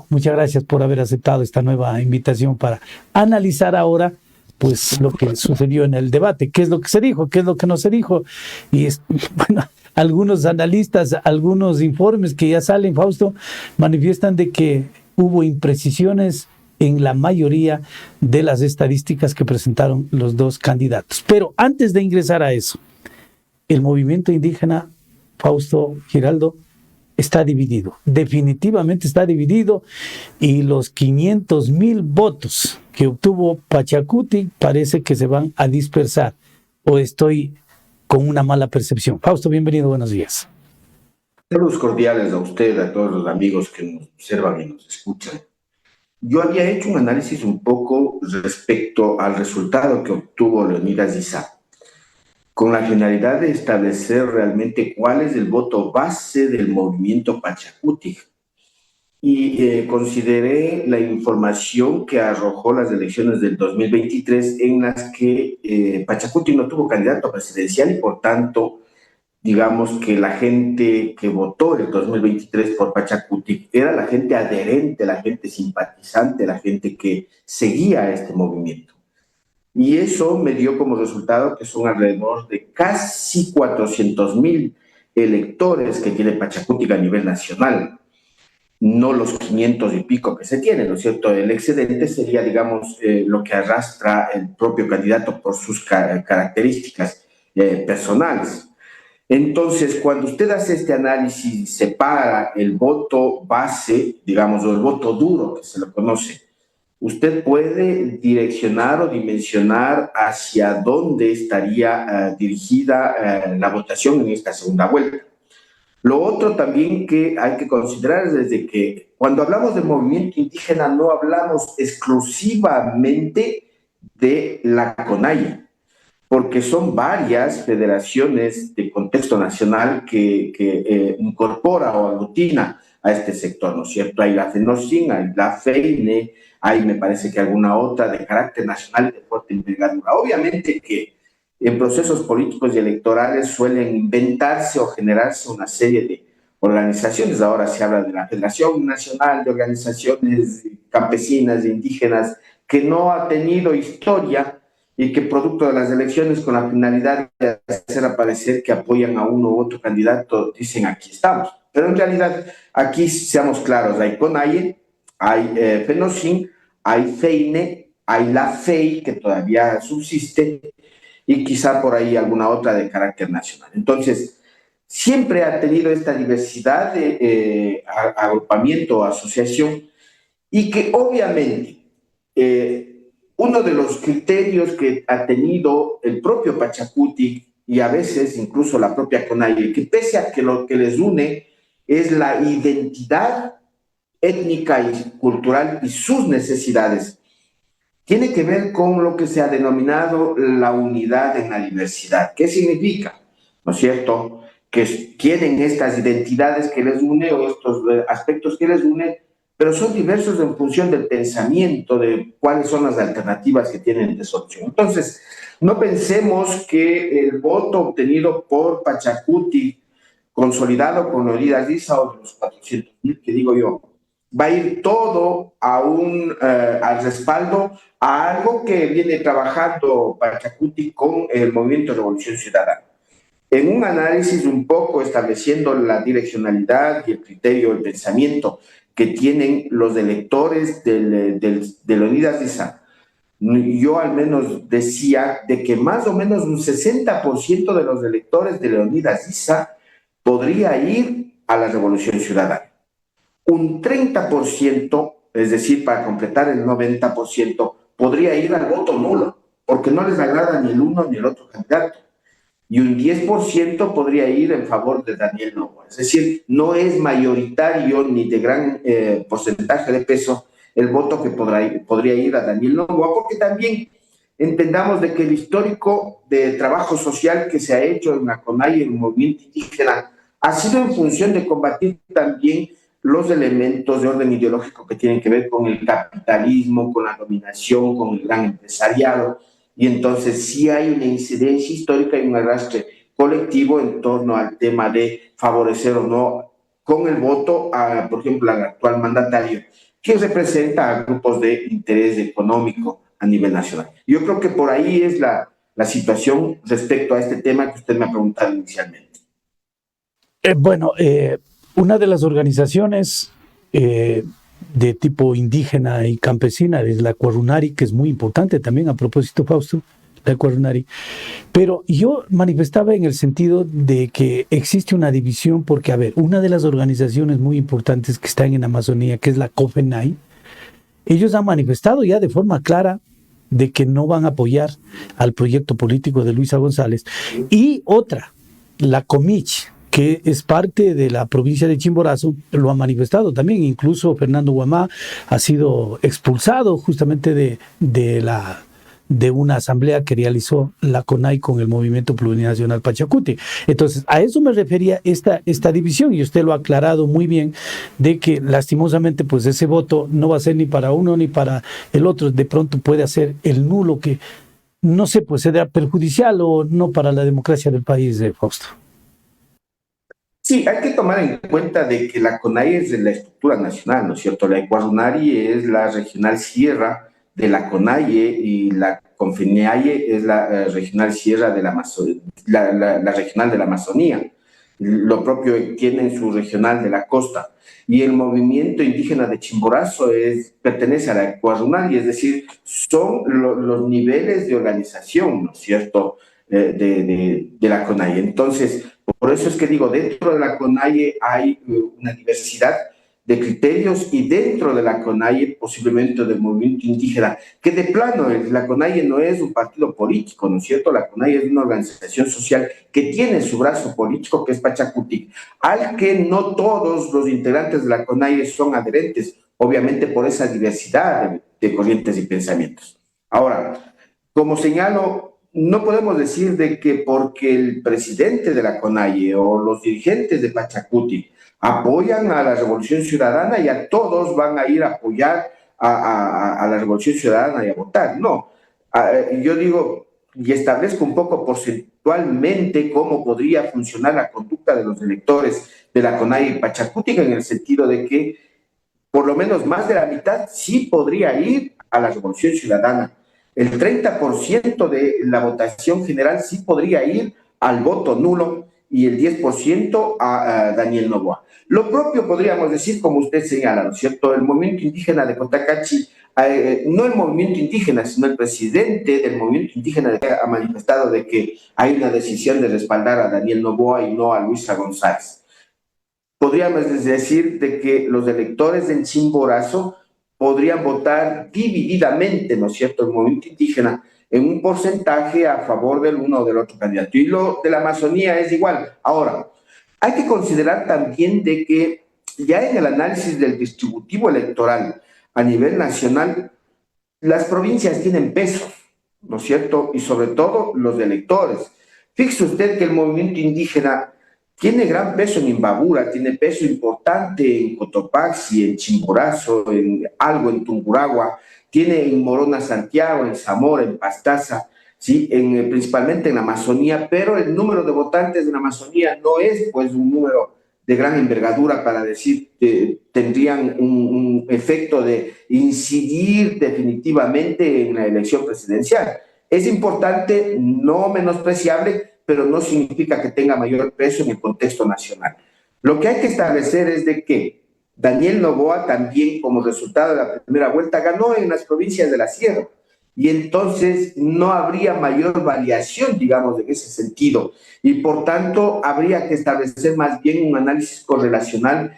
muchas gracias por haber aceptado esta nueva invitación para analizar ahora pues lo que sucedió en el debate, qué es lo que se dijo, qué es lo que no se dijo. Y bueno, algunos analistas, algunos informes que ya salen, Fausto, manifiestan de que hubo imprecisiones en la mayoría de las estadísticas que presentaron los dos candidatos. Pero antes de ingresar a eso, el movimiento indígena, Fausto Giraldo, está dividido, definitivamente está dividido, y los 500,000 votos que obtuvo Pachacuti parece que se van a dispersar, o estoy con una mala percepción. Fausto, bienvenido, buenos días. Saludos cordiales a usted, a todos los amigos que nos observan y nos escuchan. Yo había hecho un análisis un poco respecto al resultado que obtuvo Leonidas Issa, con la finalidad de establecer realmente cuál es el voto base del movimiento Pachacuti. Y consideré la información que arrojó las elecciones del 2023 en las que Pachacuti no tuvo candidato presidencial y por tanto, digamos que la gente que votó en el 2023 por Pachacuti era la gente adherente, la gente simpatizante, la gente que seguía a este movimiento. Y eso me dio como resultado que son alrededor de casi 400,000 electores que tiene Pachacuti a nivel nacional, no los 500 y pico que se tienen, ¿no es cierto? El excedente sería, digamos, lo que arrastra el propio candidato por sus características personales. Entonces, cuando usted hace este análisis, separa el voto base, digamos, o el voto duro, que se lo conoce, usted puede direccionar o dimensionar hacia dónde estaría dirigida la votación en esta segunda vuelta. Lo otro también que hay que considerar es desde que cuando hablamos de movimiento indígena no hablamos exclusivamente de la CONAIE, porque son varias federaciones de contexto nacional que incorpora o aglutina a este sector, ¿no es cierto? Hay la FENOCIN, hay la FEINE, hay me parece que alguna otra de carácter nacional de fuerte envergadura. Obviamente que en procesos políticos y electorales suelen inventarse o generarse una serie de organizaciones. Ahora se habla de la Federación Nacional de Organizaciones Campesinas e Indígenas, que no ha tenido historia y que producto de las elecciones con la finalidad de hacer aparecer que apoyan a uno u otro candidato, dicen aquí estamos. Pero en realidad aquí seamos claros, hay CONAIE, hay FENOCIN, hay FEINE, hay la FEI que todavía subsiste y quizá por ahí alguna otra de carácter nacional. Entonces, siempre ha tenido esta diversidad de agrupamiento o asociación y que obviamente uno de los criterios que ha tenido el propio Pachacuti y a veces incluso la propia CONAIE, que pese a que lo que les une es la identidad étnica y cultural y sus necesidades, tiene que ver con lo que se ha denominado la unidad en la diversidad. ¿Qué significa? ¿No es cierto? Que tienen estas identidades que les une o estos aspectos que les une, pero son diversos en función del pensamiento, de cuáles son las alternativas que tienen de solución. Entonces, no pensemos que el voto obtenido por Pachacuti, consolidado con Leonidas Issa o de los 400,000 que digo yo, va a ir todo al respaldo a algo que viene trabajando Pachacuti con el Movimiento de Revolución Ciudadana. En un análisis un poco estableciendo la direccionalidad y el criterio, el pensamiento que tienen los electores de Leonidas Issa, yo al menos decía de que más o menos un 60% de los electores de Leonidas Issa podría ir a la Revolución Ciudadana. Un 30%, es decir, para completar el 90%, podría ir al voto nulo, porque no les agrada ni el uno ni el otro candidato. Y un 10% podría ir en favor de Daniel Noboa. Es decir, no es mayoritario ni de gran porcentaje de peso el voto que podría ir a Daniel Noboa, porque también entendamos de que el histórico de trabajo social que se ha hecho en la CONAIE, en el movimiento indígena, ha sido en función de combatir también los elementos de orden ideológico que tienen que ver con el capitalismo, con la dominación, con el gran empresariado, y entonces sí hay una incidencia histórica y un arrastre colectivo en torno al tema de favorecer o no con el voto, por ejemplo, al actual mandatario, que representa a grupos de interés económico a nivel nacional. Yo creo que por ahí es la situación respecto a este tema que usted me ha preguntado inicialmente. Bueno, una de las organizaciones de tipo indígena y campesina es la Cuarunari, que es muy importante también, a propósito, Fausto, la Cuarunari. Pero yo manifestaba en el sentido de que existe una división porque, a ver, una de las organizaciones muy importantes que están en Amazonía, que es la COFENAI, ellos han manifestado ya de forma clara de que no van a apoyar al proyecto político de Luisa González. Y otra, la Comich, que es parte de la provincia de Chimborazo, lo ha manifestado también. Incluso Fernando Guamá ha sido expulsado justamente de una asamblea que realizó la CONAI con el Movimiento Plurinacional Pachacuti. Entonces, a eso me refería esta división, y usted lo ha aclarado muy bien, de que lastimosamente pues ese voto no va a ser ni para uno ni para el otro, de pronto puede hacer el nulo que, no sé, pues será perjudicial o no para la democracia del país, Fausto. Sí, hay que tomar en cuenta de que la CONAI es de la estructura nacional, ¿no es cierto? La Ecuarunari es la regional sierra de la CONAIE y la CONFENIAIE es la regional sierra de la regional de la Amazonía. Lo propio tienen su regional de la costa. Y el movimiento indígena de Chimborazo pertenece a la Ecuarunari, es decir, son los niveles de organización, ¿no es cierto?, de la CONAIE. Entonces, por eso es que digo, dentro de la CONAIE hay una diversidad de criterios y dentro de la CONAIE posiblemente del movimiento indígena, que de plano la CONAIE no es un partido político, ¿no es cierto? La CONAIE es una organización social que tiene su brazo político, que es Pachacutic, al que no todos los integrantes de la CONAIE son adherentes, obviamente por esa diversidad de corrientes y pensamientos. Ahora, como señalo, no podemos decir de que porque el presidente de la CONAIE o los dirigentes de Pachacuti apoyan a la Revolución Ciudadana y a todos van a ir a apoyar a la Revolución Ciudadana y a votar. No, yo digo y establezco un poco porcentualmente cómo podría funcionar la conducta de los electores de la CONAIE y Pachacuti, en el sentido de que por lo menos más de la mitad sí podría ir a la Revolución Ciudadana. El 30% de la votación general sí podría ir al voto nulo y el 10% a Daniel Noboa. Lo propio podríamos decir, como usted señala, ¿no es cierto? El movimiento indígena de Cotacachi, no el movimiento indígena, sino el presidente del movimiento indígena ha manifestado de que hay una decisión de respaldar a Daniel Noboa y no a Luisa González. Podríamos decir de que los electores del Chimborazo podrían votar divididamente, ¿no es cierto?, el movimiento indígena en un porcentaje a favor del uno o del otro candidato. Y lo de la Amazonía es igual. Ahora, hay que considerar también de que ya en el análisis del distributivo electoral a nivel nacional, las provincias tienen peso, ¿no es cierto?, y sobre todo los electores. Fíjese usted que el movimiento indígena tiene gran peso en Imbabura, tiene peso importante en Cotopaxi, en Chimborazo, en algo en Tungurahua, tiene en Morona Santiago, en Zamora, en Pastaza, ¿sí? Principalmente en la Amazonía, pero el número de votantes en la Amazonía no es pues un número de gran envergadura para decir que tendrían un efecto de incidir definitivamente en la elección presidencial. Es importante, no menospreciable, pero no significa que tenga mayor peso en el contexto nacional. Lo que hay que establecer es de que Daniel Noboa también, como resultado de la primera vuelta, ganó en las provincias de la Sierra, y entonces no habría mayor variación, digamos, en ese sentido, y por tanto habría que establecer más bien un análisis correlacional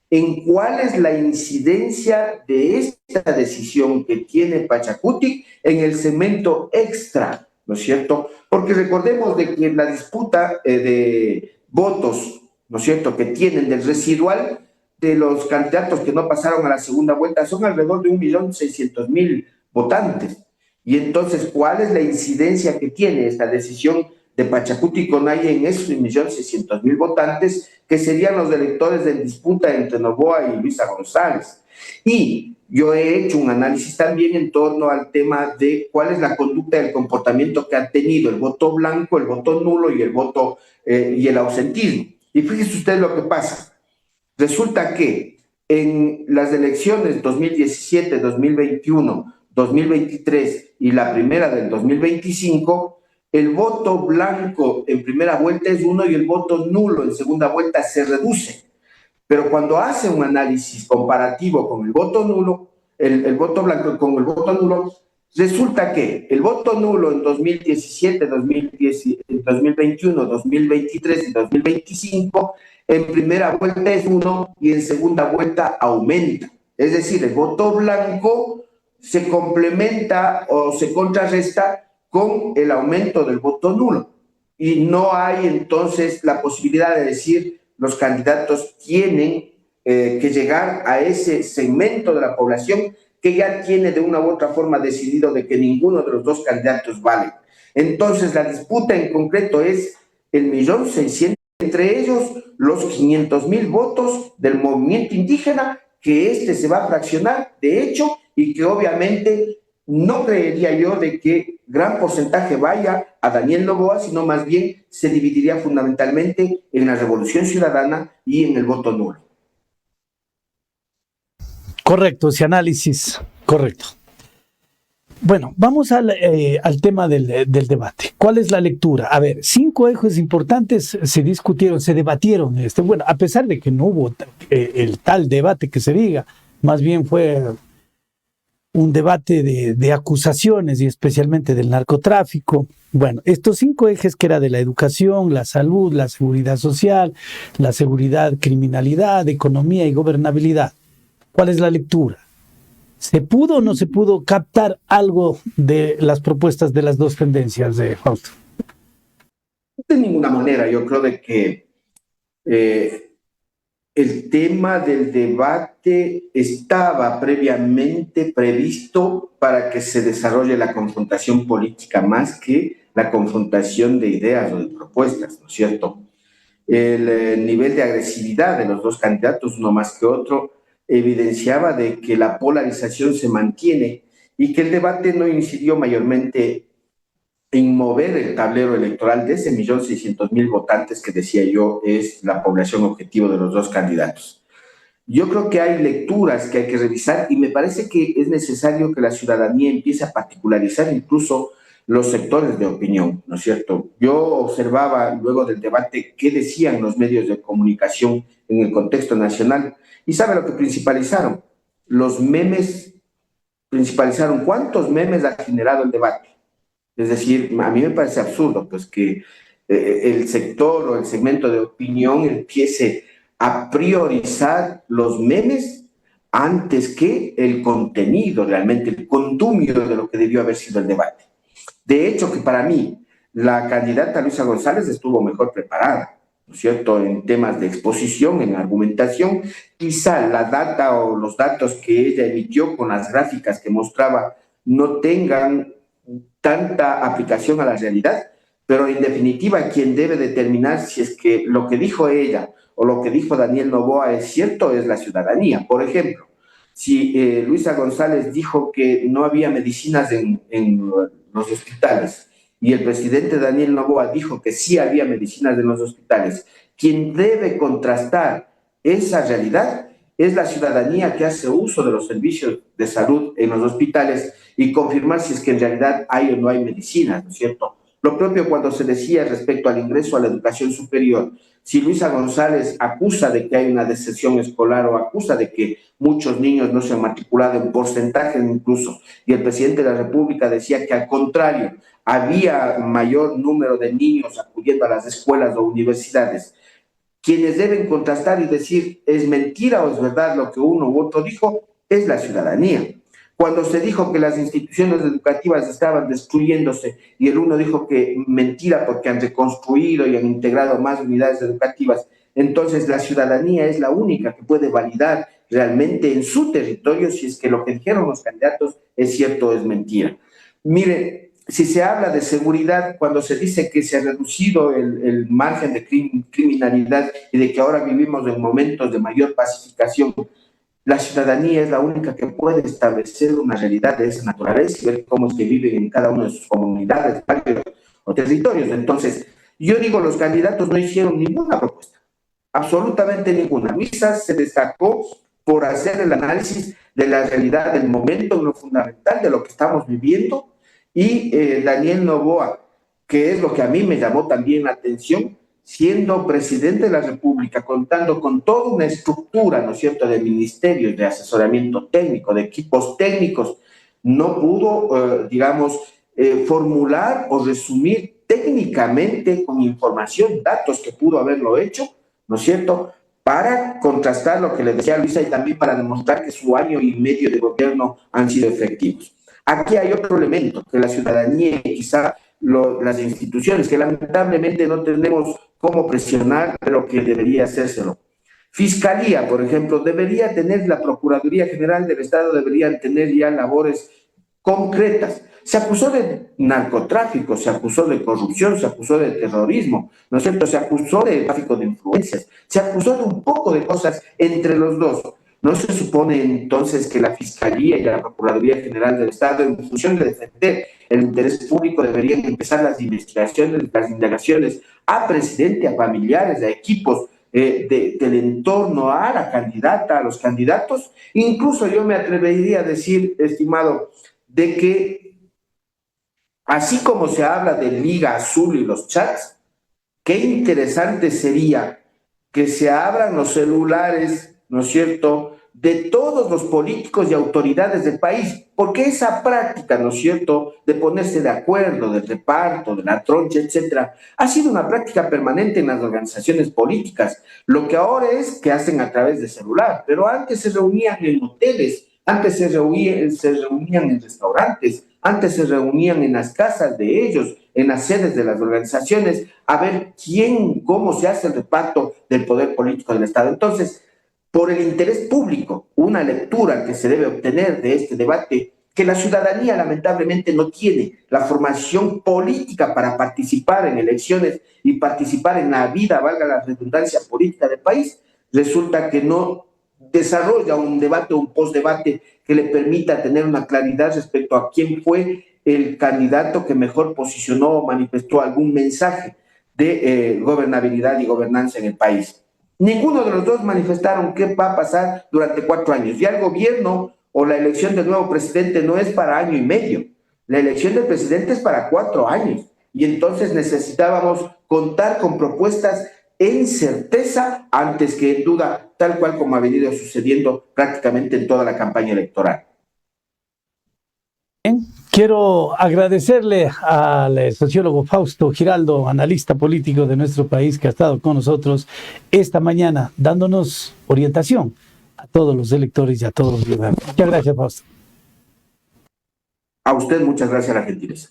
en cuál es la incidencia de esta decisión que tiene Pachacuti en el segmento extra, ¿no es cierto? Porque recordemos de que la disputa de votos, ¿no es cierto?, que tienen del residual de los candidatos que no pasaron a la segunda vuelta son alrededor de 1.600.000 votantes. Y entonces, ¿cuál es la incidencia que tiene esta decisión de Pachacuti y CONAIE en esos 1.600.000 votantes que serían los electores en disputa entre Noboa y Luisa González? Y yo he hecho un análisis también en torno al tema de cuál es la conducta del comportamiento que ha tenido el voto blanco, el voto nulo y el voto y el ausentismo. Y fíjese usted lo que pasa. Resulta que en las elecciones 2017, 2021, 2023 y la primera del 2025, el voto blanco en primera vuelta es 1 y el voto nulo en segunda vuelta se reduce. Pero cuando hace un análisis comparativo con el voto nulo, el voto blanco con el voto nulo, resulta que el voto nulo en 2017, 2021, 2023 y 2025, en primera vuelta es 1 y en segunda vuelta aumenta. Es decir, el voto blanco se complementa o se contrarresta con el aumento del voto nulo. Y no hay entonces la posibilidad de decir los candidatos tienen que llegar a ese segmento de la población que ya tiene de una u otra forma decidido de que ninguno de los dos candidatos vale. Entonces la disputa en concreto es el 1.600.000, entre ellos los 500.000 votos del movimiento indígena, que se va a fraccionar de hecho y que obviamente no creería yo de que gran porcentaje vaya a Daniel Noboa, sino más bien se dividiría fundamentalmente en la Revolución Ciudadana y en el voto nulo. Correcto, ese análisis, correcto. Bueno, vamos al tema del debate. ¿Cuál es la lectura? A ver, 5 ejes importantes se discutieron, se debatieron. Bueno, a pesar de que no hubo el tal debate que se diga, más bien fue un debate de acusaciones y especialmente del narcotráfico. Bueno, estos 5 ejes que era de la educación, la salud, la seguridad social, la seguridad, criminalidad, economía y gobernabilidad. ¿Cuál es la lectura? ¿Se pudo o no se pudo captar algo de las propuestas de las dos tendencias de Fausto? De ninguna manera. Yo creo de que el tema del debate estaba previamente previsto para que se desarrolle la confrontación política más que la confrontación de ideas o de propuestas, ¿no es cierto? El nivel de agresividad de los dos candidatos, uno más que otro, evidenciaba de que la polarización se mantiene y que el debate no incidió mayormente en mover el tablero electoral de ese 1.600.000 votantes que decía yo es la población objetivo de los dos candidatos. Yo creo que hay lecturas que hay que revisar y me parece que es necesario que la ciudadanía empiece a particularizar incluso los sectores de opinión, ¿no es cierto? Yo observaba luego del debate qué decían los medios de comunicación en el contexto nacional y ¿sabe lo que principalizaron? Los memes principalizaron. ¿Cuántos memes ha generado el debate? Es decir, a mí me parece absurdo pues que el sector o el segmento de opinión empiece a priorizar los memes antes que el contenido, realmente el condumio de lo que debió haber sido el debate. De hecho, que para mí la candidata Luisa González estuvo mejor preparada, ¿no es cierto?, en temas de exposición, en argumentación. Quizá la data o los datos que ella emitió con las gráficas que mostraba no tengan tanta aplicación a la realidad, pero en definitiva quien debe determinar si es que lo que dijo ella o lo que dijo Daniel Noboa es cierto es la ciudadanía. Por ejemplo, si Luisa González dijo que no había medicinas en los hospitales y el presidente Daniel Noboa dijo que sí había medicinas en los hospitales, quien debe contrastar esa realidad es la ciudadanía que hace uso de los servicios de salud en los hospitales y confirmar si es que en realidad hay o no hay medicinas, ¿no es cierto? Lo propio cuando se decía respecto al ingreso a la educación superior. Si Luisa González acusa de que hay una deserción escolar o acusa de que muchos niños no se han matriculado en porcentaje incluso, y el presidente de la República decía que al contrario, había mayor número de niños acudiendo a las escuelas o universidades, quienes deben contrastar y decir es mentira o es verdad lo que uno u otro dijo, es la ciudadanía. Cuando se dijo que las instituciones educativas estaban destruyéndose y el uno dijo que mentira porque han reconstruido y han integrado más unidades educativas, entonces la ciudadanía es la única que puede validar realmente en su territorio si es que lo que dijeron los candidatos es cierto o es mentira. Mire, si se habla de seguridad, cuando se dice que se ha reducido el margen de criminalidad y de que ahora vivimos en momentos de mayor pacificación, la ciudadanía es la única que puede establecer una realidad de esa naturaleza y ver cómo es que viven en cada una de sus comunidades, barrios o territorios. Entonces, yo digo, los candidatos no hicieron ninguna propuesta, absolutamente ninguna. Luisa se destacó por hacer el análisis de la realidad del momento, lo fundamental de lo que estamos viviendo, y Daniel Noboa, que es lo que a mí me llamó también la atención, siendo presidente de la República, contando con toda una estructura, ¿no es cierto?, de ministerios, de asesoramiento técnico, de equipos técnicos, no pudo, formular o resumir técnicamente con información, datos que pudo haberlo hecho, ¿no es cierto?, para contrastar lo que le decía Luisa y también para demostrar que su año y medio de gobierno han sido efectivos. Aquí hay otro elemento, que la ciudadanía y quizá las instituciones, que lamentablemente no tenemos cómo presionar, pero que debería hacérselo. Fiscalía, por ejemplo, debería tener, la Procuraduría General del Estado deberían tener ya labores concretas. Se acusó de narcotráfico, se acusó de corrupción, se acusó de terrorismo, ¿no es cierto? Se acusó de tráfico de influencias, se acusó de un poco de cosas entre los dos. ¿No se supone entonces que la Fiscalía y la Procuraduría General del Estado, en función de defender el interés público, deberían empezar las investigaciones, las indagaciones a presidente, a familiares, a equipos del entorno, a la candidata, a los candidatos? Incluso yo me atrevería a decir, estimado, de que así como se habla de Liga Azul y los chats, qué interesante sería que se abran los celulares, ¿no es cierto?, de todos los políticos y autoridades del país, porque esa práctica, ¿no es cierto?, de ponerse de acuerdo, del reparto, de la troncha, etcétera, ha sido una práctica permanente en las organizaciones políticas. Lo que ahora es que hacen a través de celular, pero antes se reunían en hoteles, antes se reunían en restaurantes, antes se reunían en las casas de ellos, en las sedes de las organizaciones, a ver cómo se hace el reparto del poder político del Estado. Entonces, por el interés público, una lectura que se debe obtener de este debate, que la ciudadanía lamentablemente no tiene la formación política para participar en elecciones y participar en la vida, valga la redundancia, política del país, resulta que no desarrolla un debate o un postdebate que le permita tener una claridad respecto a quién fue el candidato que mejor posicionó o manifestó algún mensaje de gobernabilidad y gobernanza en el país. Ninguno de los dos manifestaron qué va a pasar durante 4 años. Ya el gobierno o la elección del nuevo presidente no es para año y medio. La elección del presidente es para 4 años. Y entonces necesitábamos contar con propuestas en certeza antes que en duda, tal cual como ha venido sucediendo prácticamente en toda la campaña electoral. Quiero agradecerle al sociólogo Fausto Giraldo, analista político de nuestro país, que ha estado con nosotros esta mañana dándonos orientación a todos los electores y a todos los ciudadanos. Muchas gracias, Fausto. A usted muchas gracias, la gentileza.